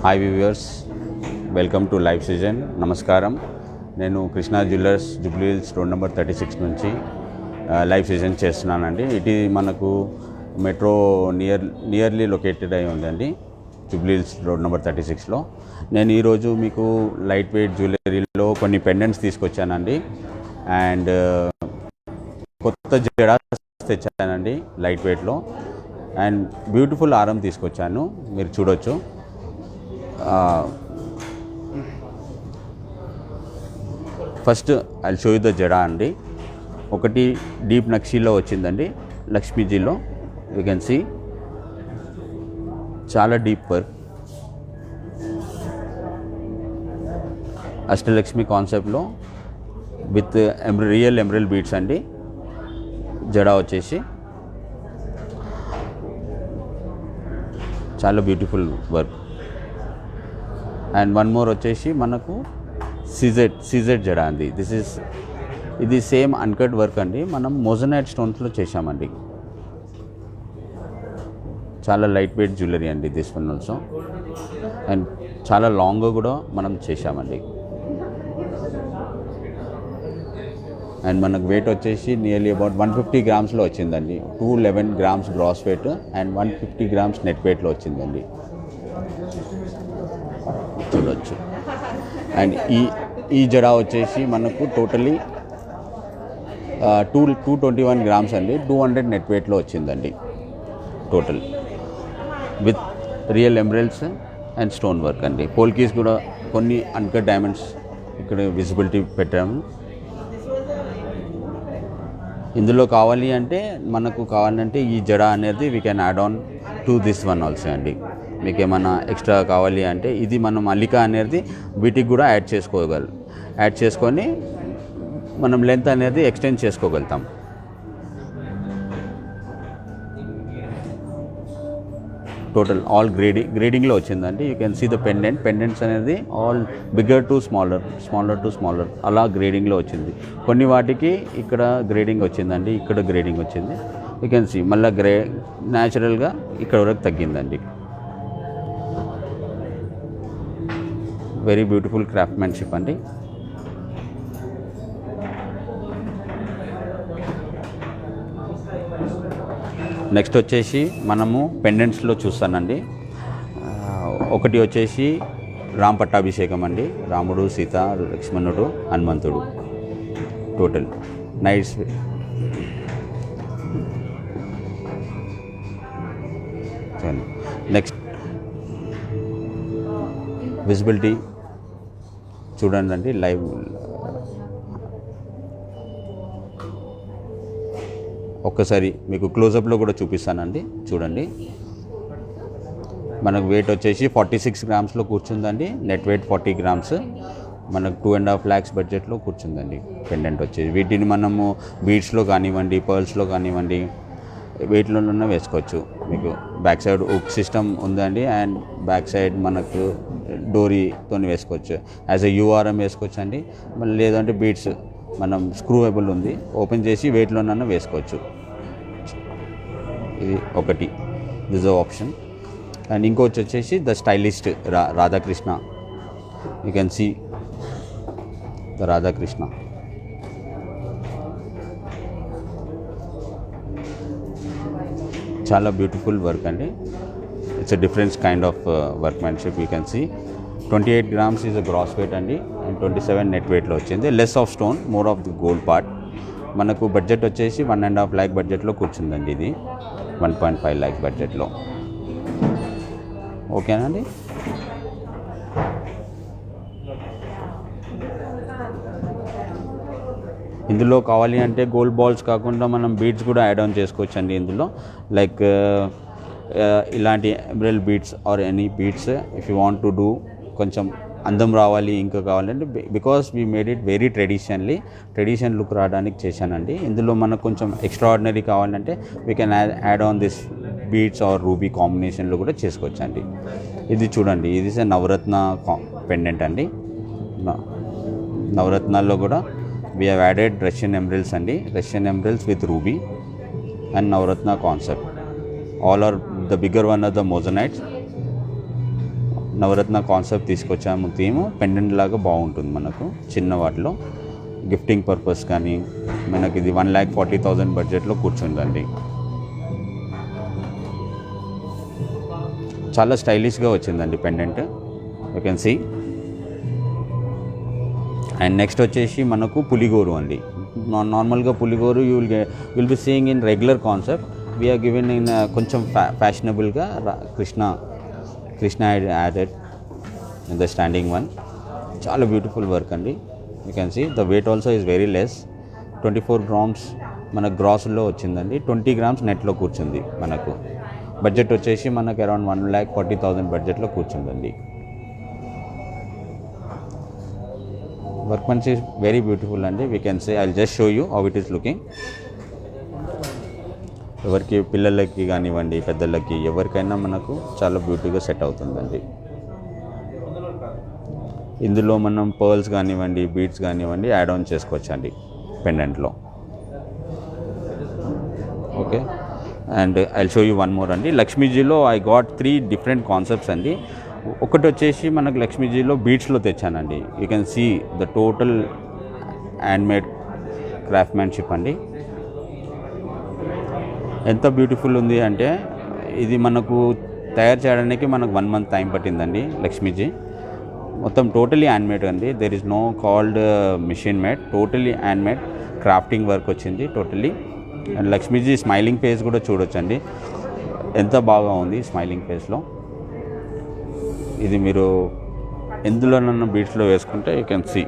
Hi viewers, welcome to live season. నమస్కారం. నేను Krishna jewellers Jubilee hills road number 36 నుంచి live season చేస్తున్నానండి. ఇది మనకు మెట్రో నియర్లీ లొకేటెడ్ అయి ఉందండి, జూబ్లీ హిల్స్ రోడ్ నెంబర్ 36లో. నేను ఈరోజు మీకు లైట్ వెయిట్ జ్యువెలరీలో కొన్ని పెండెంట్స్ తీసుకొచ్చానండి. అండ్ కొత్త జడా తెచ్చానండి లైట్ వెయిట్లో. అండ్ బ్యూటిఫుల్ హారం తీసుకొచ్చాను, మీరు చూడొచ్చు. First I show you the జడా అండి. ఒకటి డీప్ నక్షీలో వచ్చిందండి, లక్ష్మీజీలో. యూ కెన్ సీ చాలా డీప్ వర్క్, అష్టలక్ష్మి కాన్సెప్ట్లో విత్ రియల్ ఎమరల్డ్ బీడ్స్ అండి. జడా వచ్చేసి చాలా beautiful work. And one more వచ్చేసి మనకు సీజెడ్ జడా అండి. ఇది సేమ్ అన్కట్ వర్క్ అండి, మనం మోజనైట్ స్టోన్స్లో చేశామండి. చాలా లైట్ వెయిట్ జ్యువెలరీ అండి దిస్ వన్ ఆల్సో. అండ్ చాలా లాంగ్ కూడా మనం చేశామండి. అండ్ మనకు వెయిట్ వచ్చేసి నియర్లీ అబౌట్ 150 గ్రామ్స్లో వచ్చిందండి. 211 grams gross weight and 150 grams net వెయిట్లో వచ్చిందండి, చూడొచ్చు. అండ్ ఈ జడా వచ్చేసి మనకు టోటలీ 221 గ్రామ్స్ అండి, 200 నెట్ వెయిట్లో వచ్చిందండి total, with real emeralds and stone work అండి. పోల్కీస్ కూడా కొన్ని అన్కట్ డైమండ్స్ ఇక్కడ విజిబిలిటీ పెట్టాము. ఇందులో కావాలంటే ఈ జడా అనేది we can add on to this one also అండి. మీకు ఏమైనా ఎక్స్ట్రా కావాలి అంటే ఇది మనం అల్లికా అనేది వీటికి కూడా యాడ్ చేసుకొని మనం లెంత్ అనేది ఎక్స్టెండ్ చేసుకోగలుగుతాం. టోటల్ ఆల్ గ్రేడింగ్లో వచ్చిందండి. You can see the pendants అనేది ఆల్ బిగ్గర్ టు స్మాలర్ అలా గ్రేడింగ్లో వచ్చింది. కొన్ని వాటికి ఇక్కడ గ్రేడింగ్ వచ్చిందండి, ఇక్కడ గ్రేడింగ్ వచ్చింది. యూ కెన్ సీ మళ్ళీ న్యాచురల్గా ఇక్కడ వరకు తగ్గిందండి. వెరీ బ్యూటిఫుల్ క్రాఫ్ట్మెన్షిప్ అండి. నెక్స్ట్ వచ్చేసి మనము పెండెంట్స్లో చూస్తానండి. ఒకటి వచ్చేసి రామ్ పట్టాభిషేకం అండి, రాముడు, సీత, లక్ష్మణుడు, హనుమంతుడు. Total nice. నెక్స్ట్ విజిబిలిటీ చూడండి అండి, లైవ్ ఒక్కసారి మీకు క్లోజప్లో కూడా చూపిస్తానండి, చూడండి. మనకు వెయిట్ వచ్చేసి 46 గ్రామ్స్లో కూర్చుందండి, నెట్ వెయిట్ 40 గ్రామ్స్. మనకు 2.5 lakhs బడ్జెట్లో కూర్చుందండి పెండెంట్ వచ్చేసి. వీటిని మనము బీడ్స్లో కానివ్వండి, పర్ల్స్లో కానివ్వండి, వీటిలోనే వేసుకోవచ్చు. మీకు బ్యాక్ సైడ్ ఉక్ సిస్టమ్ ఉందండి, అండ్ బ్యాక్ సైడ్ మనకు డోరీతో వేసుకోవచ్చు. యాజ్ ఎ యూఆర్ఎం వేసుకోవచ్చు అండి. మళ్ళీ లేదంటే బీడ్స్ మనం స్క్రూవబుల్ ఉంది, ఓపెన్ చేసి వెయిట్లోనన్నా వేసుకోవచ్చు. ఇది ఒకటి, దిస్ ఆప్షన్. అండ్ ఇంకొచ్చి వచ్చేసి the stylist Radhakrishna. You can see the Radhakrishna. చాలా బ్యూటిఫుల్ వర్క్ అండి. It's a different kind of workmanship. You can see 28 grams is a gross weight అండి, అండ్ 27 నెట్ వెయిట్లో వచ్చింది. Less of stone, more of the gold part. మనకు budget వచ్చేసి 1.5 lakh బడ్జెట్లో కూర్చుందండి. ఇది 1.5 lakh బడ్జెట్లో. ఓకేనండి. ఇందులో కావాలి అంటే గోల్డ్ బాల్స్ కాకుండా మనం బీడ్స్ కూడా యాడ్ ఆన్ చేసుకోవచ్చు అండి ఇందులో. లైక్ ఇలాంటి emerald beads or any beads if you want to do, కొంచెం అందం రావాలి ఇంకా కావాలంటే, because we made it very tradition look రావడానికి చేశానండి. ఇందులో మనకు కొంచెం ఎక్స్ట్రాఆర్డినరీ కావాలంటే we can add on this beads or ruby కాంబినేషన్లో కూడా చేసుకోవచ్చు అండి. ఇది చూడండి, ఇది నవరత్న పెండెంట్ అండి. నవరత్నాల్లో కూడా we have added Russian emeralds అండి, Russian emeralds with ruby and navaratna concept. All are the bigger one are the moissanites. Navaratna concept తీసుకొచ్చాము. థీమ్ పెండెంట్ లాగా బాగుంటుంది మనకు. చిన్న వాటిలో గిఫ్టింగ్ పర్పస్ కానీ మనకి ఇది 1,40,000 బడ్జెట్లో కూర్చుందండి. చాలా స్టైలిష్గా వచ్చిందండి pendant, you can see. And next వచ్చేసి మనకు పులిగోరు అండి. నార్మల్గా పులిగోరు will be seeing in regular concept. We are given in కొంచెం ఫ్యాషనబుల్గా Krishna added in the standing one. చాలా బ్యూటిఫుల్ వర్క్ అండి. You can see the weight also is very less. 24 grams మన గ్రాస్లో వచ్చిందండి. 20 grams నెట్లో కూర్చుంది మనకు. బడ్జెట్ వచ్చేసి మనకు అరౌండ్ 1,40,000 బడ్జెట్లో కూర్చుందండి. వర్క్మెన్స్ ఈజ్ వెరీ బ్యూటిఫుల్ అండి. We can say I just show you how it is looking. ఎవరికి పిల్లలకి కానివ్వండి పెద్దలకి ఎవరికైనా మనకు చాలా బ్యూటిఫుల్గా సెట్ అవుతుందండి. ఇందులో మనం పర్ల్స్ కానివ్వండి బీడ్స్ కానివ్వండి యాడ్ ఆన్ చేసుకోవచ్చండి పెండెంట్లో. Okay, and I show you one more అండి. లక్ష్మీజీలో ఐ గాట్ 3 different కాన్సెప్ట్స్ అండి. ఒకటి వచ్చేసి మనకు లక్ష్మీజీలో బీడ్స్లో తెచ్చానండి. You can see the total handmade craftsmanship అండి. ఎంత బ్యూటిఫుల్ ఉంది అంటే ఇది మనకు తయారు చేయడానికి మనకు 1 month టైం పట్టిందండి. లక్ష్మీజీ మొత్తం టోటలీ హ్యాండ్మేడ్ అండి. There is no called machine made, totally handmade crafting work వచ్చింది totally. And Lakshmiji smiling face కూడా చూడొచ్చండి, ఎంత బాగా ఉంది స్మైలింగ్ ఫేస్లో. ఇది మీరు ఎందులోనన్నా బీట్స్లో వేసుకుంటే యూ కెన్ సీ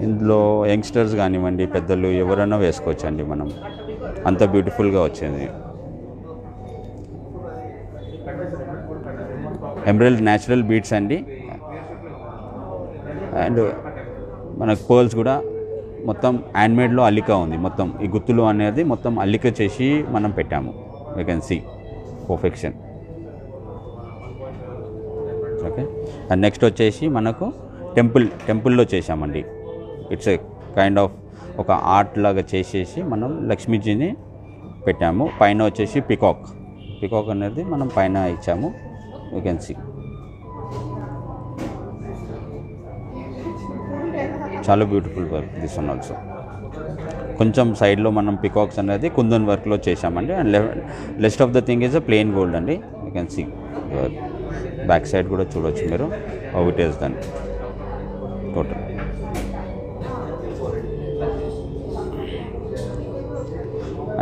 ఇందులో యంగ్స్టర్స్ కానివ్వండి పెద్దలు ఎవరైనా వేసుకోవచ్చండి. మనం అంత బ్యూటిఫుల్గా వచ్చింది. ఎమరల్డ్ న్యాచురల్ బీడ్స్ అండి. అండ్ మనకు పర్ల్స్ కూడా మొత్తం హ్యాండ్మేడ్లో అల్లిక ఉంది. మొత్తం ఈ గుత్తులు అనేది మొత్తం అల్లిక చేసి మనం పెట్టాము. You can see perfection. Okay, and next వచ్చేసి మనకు టెంపుల్లో చేసామండి. ఇట్స్ ఏ కైండ్ ఆఫ్ ఒక ఆర్ట్ లాగా చేసేసి మనం లక్ష్మీజీని పెట్టాము. పైన వచ్చేసి పికాక్ అనేది మనం పైన ఇచ్చాము. యూ కెన్ సీ చాలా beautiful work this one also. కొంచెం సైడ్లో మనం పికాక్స్ అనేది కుందన్ వర్క్లో చేసామండి. And లెస్ట్ of the thing is a plain gold అండి. You can see back side కూడా చూడవచ్చు మీరు how it is done total.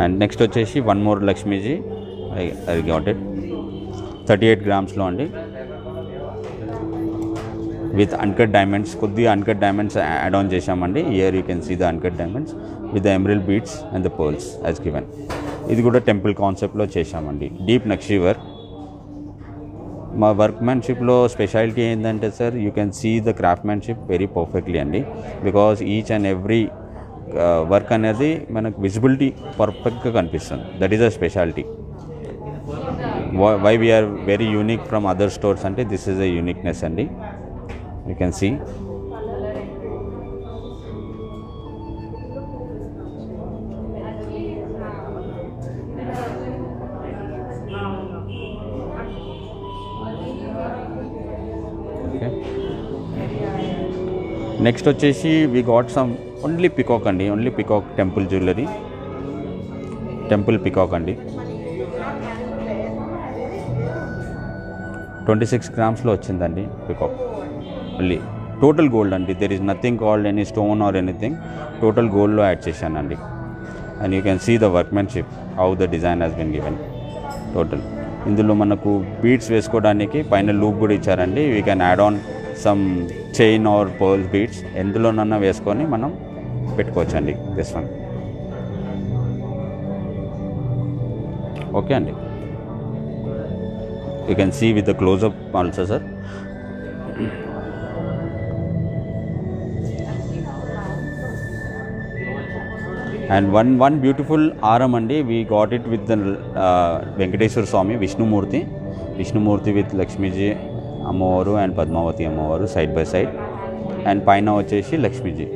And next వచ్చేసి one more Lakshmiji I got it 38 grams అండి. విత్ అన్కట్ డైమండ్స్, కొద్దిగా అన్కట్ డైమండ్స్ యాడ్ ఆన్ చేసామండి. Here you can see the uncut diamonds with the emerald beads and the pearls as given. ఇది కూడా temple కాన్సెప్ట్లో చేసామండి. Deep nakshi work. మా వర్క్మెన్షిప్లో speciality ఏంటంటే sir you can see the craftsmanship very perfectly అండి. Because each and every work అనేది మనకు విజిబిలిటీ పర్ఫెక్ట్గా కనిపిస్తుంది. That is a speciality. Why we are very unique from other stores అంటే దిస్ ఈజ్ అ యూనిక్నెస్ అండి. You can see నెక్స్ట్ వచ్చేసి we got some only peacock అండి. Only peacock temple jewellery, temple peacock అండి. 26 grams వచ్చిందండి peacock. Only total gold అండి. There is nothing called any stone or anything. Total గోల్డ్లో add చేశానండి. And you can see the workmanship how the design has been given total. ఇందులో మనకు beads వేసుకోవడానికి పైన loop కూడా ఇచ్చారండి. We can add on some chain or pearl beads ఎందులోనన్నా వేసుకొని మనం పెట్టుకోవచ్చండి దిస్ వన్. ఓకే అండి, you can see with the close up also sir. And one beautiful ఆరం అండి. We got it with the Venkateswara Swamy Vishnumurthy with Lakshmiji అమ్మవారు and Padmavati అమ్మవారు side by side. And పైన వచ్చేసి లక్ష్మీజీ.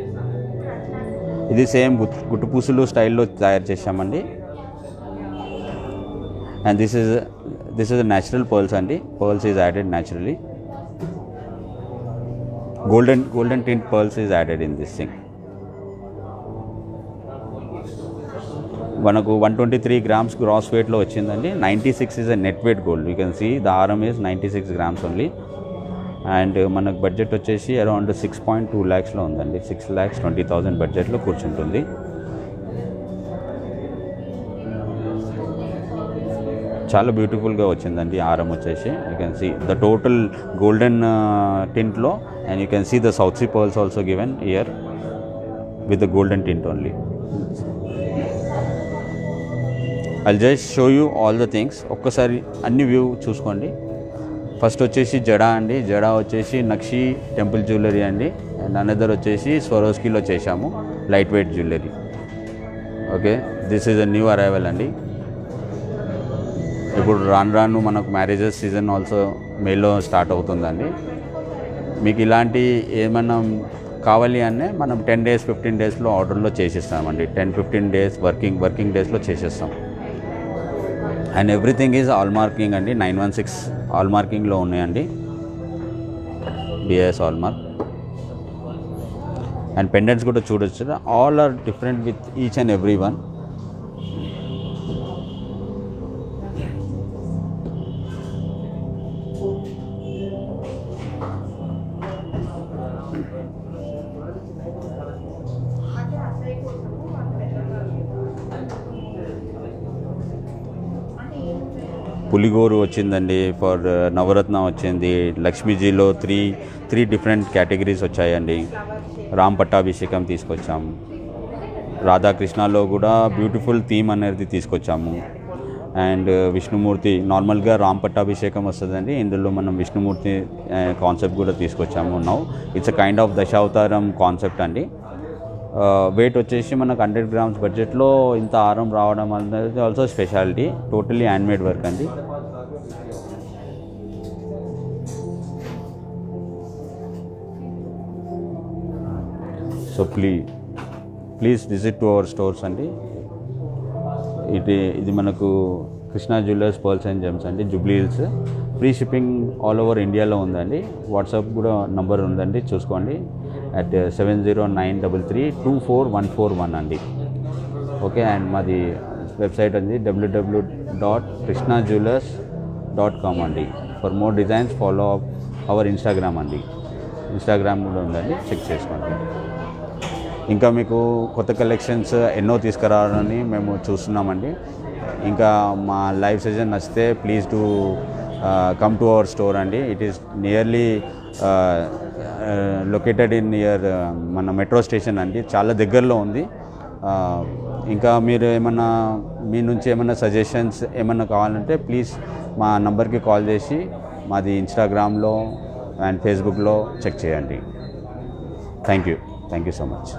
ఇది సేమ్ గుట్టుపూసలు స్టైల్లో తయారు చేసామండి. And this is natural pearls అండి. Pearls is added naturally. golden tint pearls is added in this thing. మనకు 123 grams gross weight లో వచ్చిందండి. 96 is a net weight gold. You can see the RM is 96 grams only. And మనకు budget వచ్చేసి around 6.2 lakhsలో ఉందండి. 6,20,000 బడ్జెట్లో కూర్చుంటుంది. చాలా బ్యూటిఫుల్గా వచ్చిందండి ఆరం వచ్చేసి. You can see the total golden టింట్లో, and you can see the south sea pearls also given here with the golden tint only. I'll just show you all the things. ఒక్కసారి అన్ని వ్యూ చూసుకోండి. ఫస్ట్ వచ్చేసి జడా అండి. జడా వచ్చేసి నక్షి temple jewellery అండి. And another వచ్చేసి స్వరోస్కీలో చేశాము light weight jewellery. Okay, this is a new arrival అండి. ఇప్పుడు రాను మనకు మ్యారేజెస్ సీజన్ ఆల్సో మేలో స్టార్ట్ అవుతుందండి. మీకు ఇలాంటి ఏమన్నా కావాలి అంటే మనం 10 days 15 daysలో ఆర్డర్లో చేసిస్తామండి. 10-15 days వర్కింగ్ డేస్లో చేసేస్తాం. And everything is hallmarking అండి. 916 ఆల్ మార్కింగ్లో ఉన్నాయండి. BS hallmark. And pendants కూడా చూడొచ్చు. All are different with each and every one. పులిగోరు వచ్చిందండి. ఫర్ నవరత్న వచ్చింది. లక్ష్మీజీలో త్రీ డిఫరెంట్ కేటగిరీస్ వచ్చాయండి. రామ్ పట్టాభిషేకం తీసుకొచ్చాము. రాధాకృష్ణలో కూడా బ్యూటిఫుల్ థీమ్ అనేది తీసుకొచ్చాము. అండ్ విష్ణుమూర్తి నార్మల్గా రామ్ పట్టాభిషేకం వస్తుందండి. ఇందులో మనం విష్ణుమూర్తి కాన్సెప్ట్ కూడా తీసుకొచ్చాము. Now it's a kind of Dasavataram concept అండి. వెయిట్ వచ్చేసి మనకు 100 grams బడ్జెట్లో ఇంత ఆరం రావడం అనేది also speciality. Totally handmade work అండి. So please visit to our stores అండి. ఇది మనకు Krishna jewellers pearls and gems అండి, Jubilee Hills. Free shipping all over ఇండియాలో ఉందండి. వాట్సాప్ కూడా నంబర్ ఉందండి, చూసుకోండి. at 7093324141 అండి. ఓకే, అండ్ మాది వెబ్సైట్ అండి www.krishnajewelers.com అండి. For more designs follow up hour Instagram అండి. ఇన్స్టాగ్రామ్ కూడా ఉందండి, చెక్ చేసుకోండి. ఇంకా మీకు కొత్త కలెక్షన్స్ ఎన్నో తీసుకురావాలని మేము చూస్తున్నామండి. ఇంకా మా లైవ్ సెషన్ నచ్చితే please to come to our store అండి. It is nearly located in near మన మెట్రో స్టేషన్ అండి. చాలా దగ్గరలో ఉంది. ఇంకా మీరు ఏమన్నా మీ నుంచి ఏమన్నా సజెషన్స్ ఏమన్నా కావాలంటే ప్లీజ్ మా నంబర్కి కాల్ చేసి మాది ఇన్స్టాగ్రామ్లో అండ్ ఫేస్బుక్లో చెక్ చేయండి. Thank you so much.